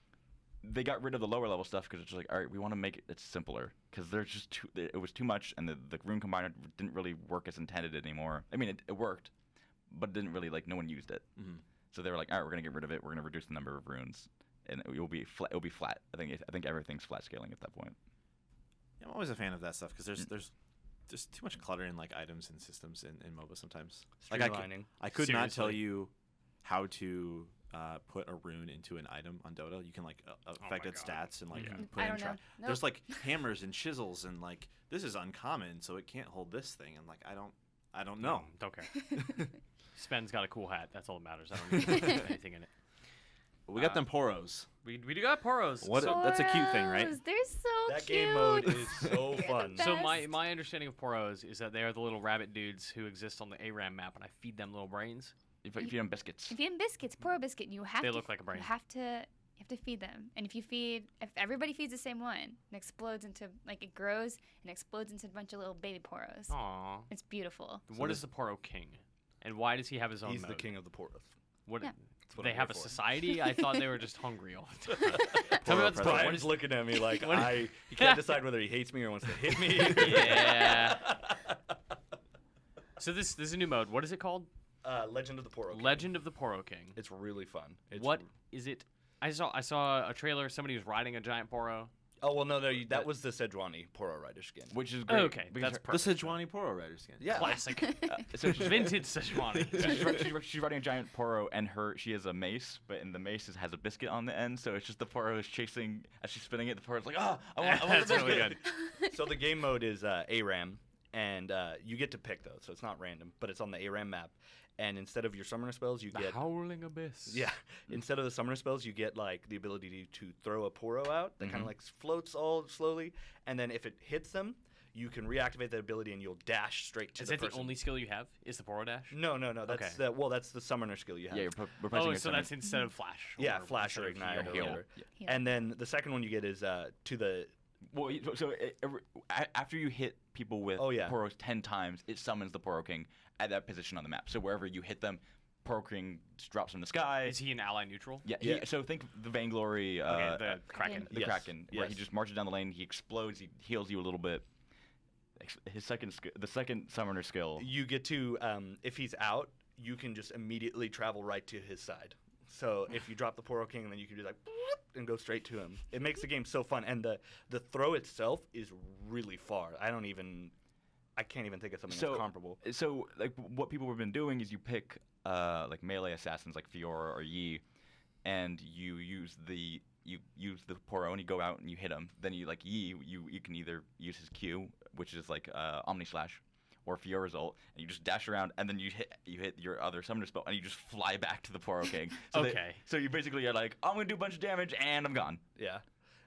they got rid of the lower level stuff because it's just like, all right, we want to make it simpler because there's just it was too much, and the rune combiner didn't really work as intended anymore. I mean, it worked, but it didn't really like no one used it. Mhm. So they were like, all right, we're gonna get rid of it. We're gonna reduce the number of runes, and it will be flat. It'll be flat. I think everything's flat scaling at that point. Yeah, I'm always a fan of that stuff because there's too much clutter in like items and systems in MOBA sometimes. Like Streamlining. I could not tell Seriously. you how to put a rune into an item on Dota. You can like affect my its God. stats and like Yeah. put I in don't know. track. Nope. There's like hammers and chisels and like this is uncommon, so it can't hold this thing. And like I don't know. Don't care. Sven's got a cool hat. That's all that matters. I don't need anything in it. But we got them poros. We do got Poros. What? So, That's a cute thing, right? Poros, They're so That cute. game mode is so fun. The so best. my understanding of Poros is that they are the little rabbit dudes who exist on the ARAM map, and I feed them little brains. If you have biscuits, If you have biscuits, Poro biscuit, you have They to. look like a brain. You have to feed them, and if everybody feeds the same one, it explodes into like it grows and explodes into a bunch of little baby Poros. Aww. It's beautiful. What is the Poro king, and why does he have his own He's mode? the king of the Poros. What? Yeah. That's what They I'm have here a for. society? I thought they were just hungry all the time. Tell me about this. Poro What Brian's is looking at me like what- he can't decide whether he hates me or wants to hit me. Yeah. So this is a new mode. What is it called? Legend of the Poro. King. Legend of the Poro King. It's really fun. It's What is it? I saw a trailer. Somebody was riding a giant Poro. Oh well, no, that was the Sejuani Poro Rider skin. which is great. Okay, because that's The perfect. Sejuani Poro Rider skin. Yeah, Classic. so she's, Vintage Szechuani. she's riding a giant Poro, and she has a mace, but in the mace has a biscuit on the end, so it's just the Poro is chasing as she's spinning it. The Poro's like, I want That's the really biscuit. good. So the game mode is ARAM, and you get to pick those, so it's not random, but it's on the ARAM map. And instead of your summoner spells, you The get Howling Abyss. yeah. Instead of the summoner spells, you get like the ability to throw a Poro out that kind of like floats all slowly, and then if it hits them, you can reactivate that ability and you'll dash straight to Is the that person. the only skill you have? Is the Poro dash? No. That's Okay. that's the summoner skill you have. Yeah, you're replacing Oh, your so summon. that's instead of Flash. Yeah, Flash or instead of Ignite or Heal. whatever. Yeah. Heal. And then the second one you get is to the Well, after you hit people with Oh, yeah. Poros 10 times, it summons the Poro King at that position on the map. So wherever you hit them, Poro King just drops from the sky. Is he an ally neutral? Yeah, Yeah. So think the Vainglory, Okay, the Kraken. the Yes, Kraken, where he yes. just marches down the lane, he explodes, he heals you a little bit. The second summoner skill. you get to if he's out, you can just immediately travel right to his side. So if you drop the Poro King, then you can just like and go straight to him. It makes the game so fun, and the throw itself is really far. I can't even think of something that's comparable. So like what people have been doing is you pick like melee assassins like Fiora or Yi, and you use the Poro and you go out and you hit him. Then you like Yi, you can either use his Q, which is like Omni Slash, or Fiora's ult, and you just dash around, and then you hit your other summoner spell, and you just fly back to the Poro King. So Okay. so you basically are like, I'm gonna do a bunch of damage, and I'm gone. Yeah.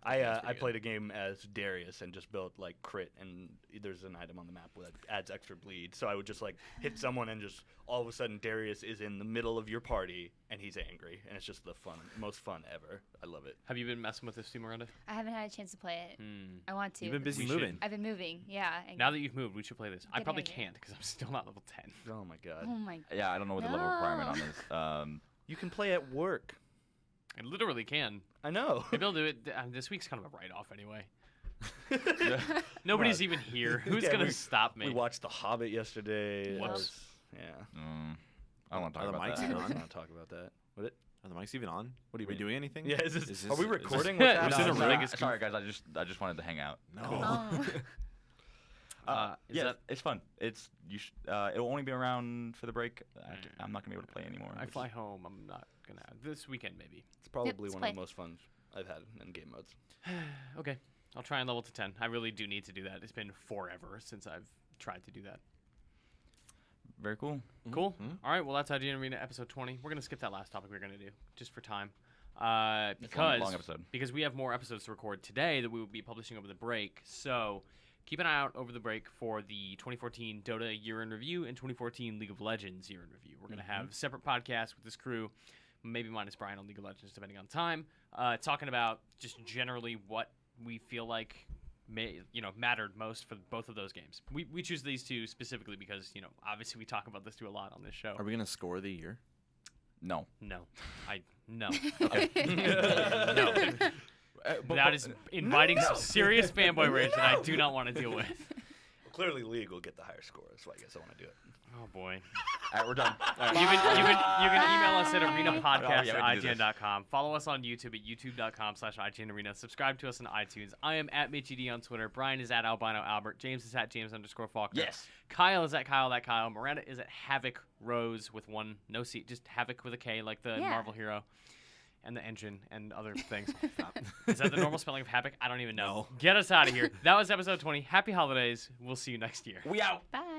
That's I pretty played a game as Darius and just built like crit, and there's an item on the map that adds extra bleed. So I would just like hit someone, and just all of a sudden Darius is in the middle of your party and he's angry, and it's just the most fun ever. I love it. Have you been messing with this too, Miranda? I haven't had a chance to play it. Hmm. I want to. You've been busy We moving. I've been moving. Yeah. and- Now that you've moved, we should play this. I Good probably idea. can't because I'm still not level 10. Oh my god. Oh my. Yeah, I don't know what the level requirement on No. this. You can play at work. I literally can. I know. Maybe I'll do it. This week's kind of a write-off anyway. Nobody's Right. even here. Who's Yeah, gonna we- stop me? We watched The Hobbit yesterday. What? Yeah. I don't want to Are talk the about mics that. even I on? don't want to talk about that. What it? Are the mics even on? What do you Are we mean? doing anything? Yeah, is Is this, this- are we is recording? this- What's We're happening? just in a ring. Sorry guys, I just wanted to hang out. No. Oh. Is Yeah, that- it's fun. It'll only be around for the break. I'm not gonna be able to play anymore. I which fly is- home. I'm not gonna. This weekend maybe. It's probably let's one play. of the most fun I've had in game modes. Okay, I'll try and level to 10. I really do need to do that. It's been forever since I've tried to do that. Very cool. Cool. Mhm. All right. Well, that's IGN Arena episode 20. We're gonna skip that last topic we were gonna do just for time, It's a because long episode. we have more episodes to record today that we will be publishing over the break. So keep an eye out over the break for the 2014 Dota year in review and 2014 League of Legends year in review. We're gonna have separate podcasts with this crew, maybe minus Brian on League of Legends depending on time, talking about just generally what we feel like mattered most for both of those games. We choose these two specifically because obviously we talk about this two a lot on this show. Are we gonna score the year? No. No, no. No. That is inviting some serious fanboy rage that I do not want to deal with. Well, clearly, League will get the higher score, so I guess I want to do it. Oh boy. All right, we're done. You can email us at Oh, yeah, we can do arenapodcast@ign.com. Follow us on YouTube at youtube.com/IGNarena. Subscribe to us on iTunes. I am at MitchieD on Twitter. Brian is at Albino Albert. James is at James_Faulkner. Yes. Kyle is at Kyle. Miranda is at Havoc Rose with one no C, just Havoc with a K, like the Yeah. Marvel hero. And the engine and other things. Is that the normal spelling of Havoc? I don't even know. No. Get us out of here. That was episode 20. Happy holidays. We'll see you next year. We out. Bye.